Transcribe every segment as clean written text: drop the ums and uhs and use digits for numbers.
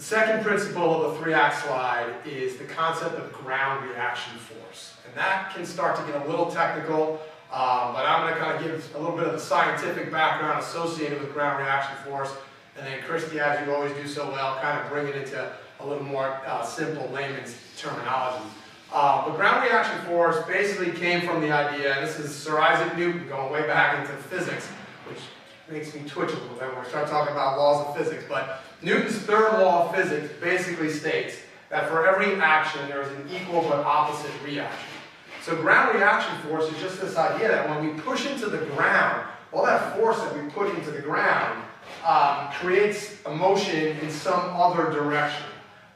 The second principle of the 3-act slide is the concept of ground reaction force. And that can start to get a little technical, but I'm going to kind of give a little bit of the scientific background associated with ground reaction force. And then Christy, as you always do so well, kind of bring it into a little more simple layman's terminology. But ground reaction force basically came from the idea, and this is Sir Isaac Newton going way back into physics, which makes me twitch a little bit when we start talking about laws of physics. But Newton's third law of physics basically states that for every action there is an equal but opposite reaction. So ground reaction force is just this idea that when we push into the ground, all that force that we put into the ground creates a motion in some other direction.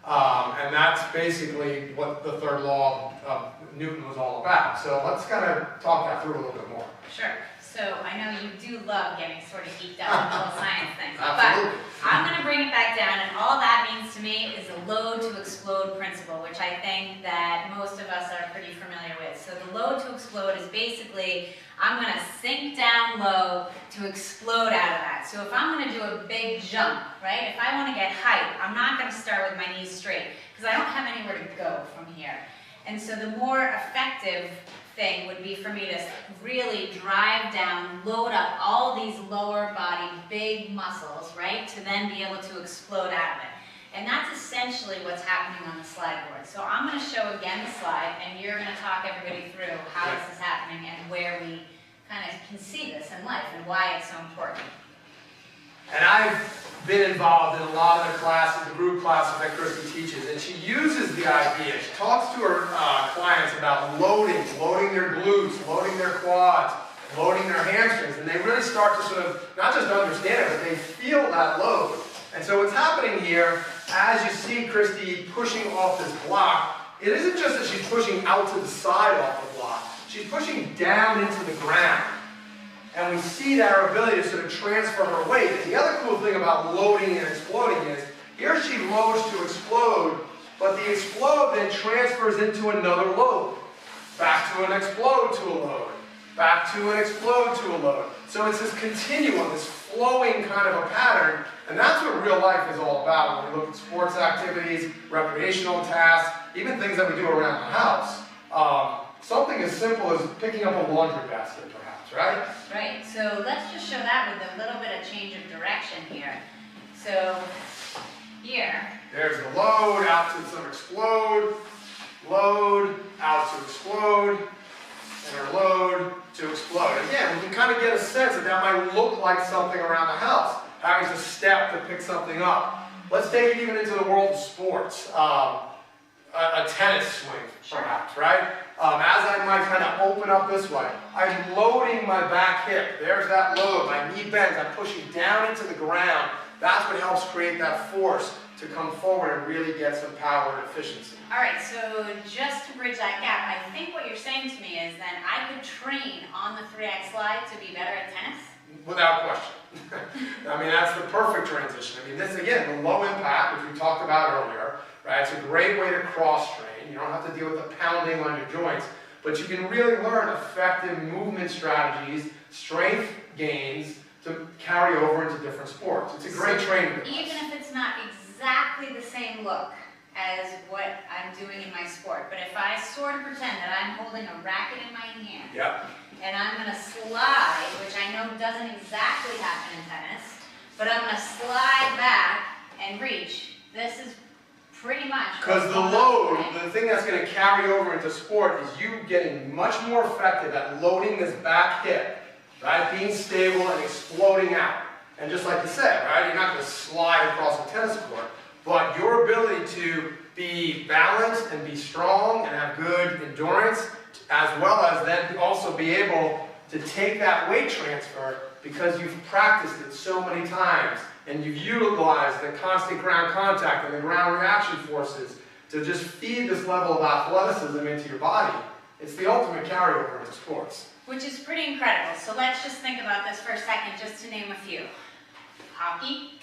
And that's basically what the third law of Newton was all about. So let's kind of talk that through a little bit more. Sure. So I know you do love getting sort of geeked out on all science things. Absolutely. But I'm going to bring it back down, and all that means to me is the load to explode principle, which I think that most of us are pretty familiar with. So the load to explode is basically, I'm going to sink down low to explode out of that. So if I'm going to do a big jump, right, if I want to get height, I'm not going to start with my knees straight, because I don't have anywhere to go from here. And so the more effective thing would be for me to really drive down, load up all these lower body big muscles, right, to then be able to explode out of it. And that's essentially what's happening on the slide board. So I'm going to show again the slide, and you're going to talk everybody through how this is happening and where we kind of can see this in life and why it's so important. And I've been involved in a lot of the classes, the group classes that Christy teaches, and she uses the idea. She talks to her clients about loading their glutes, loading their quads, loading their hamstrings, and they really start to sort of not just understand it, but they feel that load. And so what's happening here, as you see Christy pushing off this block, it isn't just that she's pushing out to the side off the block. She's pushing down into the ground. And we see that her ability to sort of transfer her weight. And the other cool thing about loading and exploding is, here she loads to explode, but the explode then transfers into another load. Back to an explode to a load. Back to an explode to a load. So it's this continuum, this flowing kind of a pattern, and that's what real life is all about when we look at sports activities, recreational tasks, even things that we do around the house. Something as simple as picking up a laundry basket, perhaps, right? Right, so let's just show that with a little bit of change of direction here. So here, there's the load, out to some explode, load, out to explode, and our load to explode. Again, we can kind of get a sense that that might look like something around the house, having to step to pick something up. Let's take it even into the world of sports. A tennis swing, perhaps, right? As I might kind of open up this way, I'm loading my back hip. There's that load. My knee bends. I'm pushing down into the ground. That's what helps create that force to come forward and really get some power and efficiency. all right, so just to bridge that gap, I think what you're saying to me is then I could train on the 3-act slide to be better at tennis? Without question. I mean, that's the perfect transition. I mean, this, again, the low impact, which we talked about earlier, right? It's a great way to cross-train. You don't have to deal with the pounding on your joints, but you can really learn effective movement strategies, strength gains to carry over into different sports. It's a great training device. Even if it's not exactly the same look as what I'm doing in my sport, but if I sort of pretend that I'm holding a racket in my hand, Yep. and I'm going to slide, which I know doesn't exactly happen in tennis, but I'm going to slide back and reach. This is pretty much Because the load, the thing that's going to carry over into sport is you getting much more effective at loading this back hip, right? Being stable and exploding out. And just like you said, right? You're not going to slide across a tennis court, but your ability to be balanced and be strong and have good endurance, as well as then also be able to take that weight transfer because you've practiced it so many times and you've utilized the constant ground contact and the ground reaction forces to just feed this level of athleticism into your body. It's the ultimate carryover into sports. which is pretty incredible. So let's just think about this for a second, just to name a few. Hockey,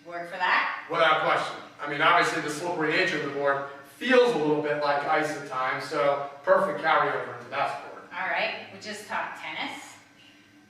work for that. Without question. I mean, obviously the slippery nature of the board feels a little bit like ice at times, so perfect carryover into that sport. All right, we just talked tennis.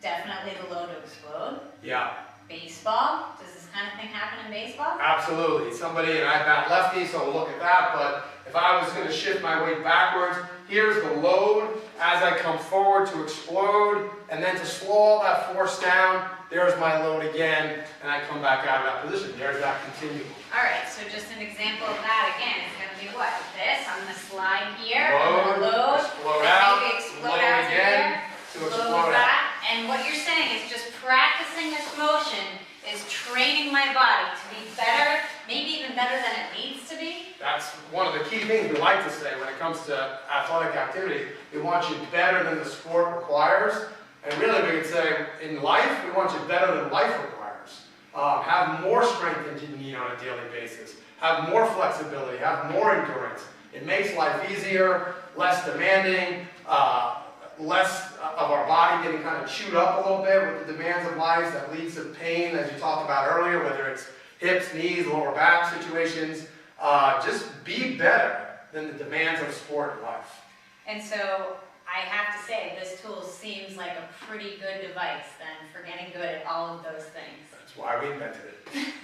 Definitely the low to explode. Yeah. Baseball, does this kind of thing happen in baseball? Absolutely. Somebody, and I bat lefty, so we'll look at that, but if I was going to shift my weight backwards, here's the load as I come forward to explode, and then to slow all that force down, there's my load again, and I come back out of that position. There's that continuum. All right, so just an example of that again, it's going to be what? This, I'm going to slide here, I'm Load, going to load, explode then out, maybe explode load out to again, here, to load explode out. back. And what you're saying is just practicing this motion is training my body to be better, maybe even better than it needs to be. That's one of the key things we like to say when it comes to athletic activity. We want you better than the sport requires. And really we could say, in life, we want you better than life requires. Have more strength than you need on a daily basis. Have more flexibility, have more endurance. It makes life easier, less demanding, less of our body getting kind of chewed up a little bit with the demands of life that leads to pain, as you talked about earlier, whether it's hips, knees, lower back situations. Just be better than the demands of sport and life. And so I have to say, this tool seems like a pretty good device then for getting good at all of those things. That's why we invented it.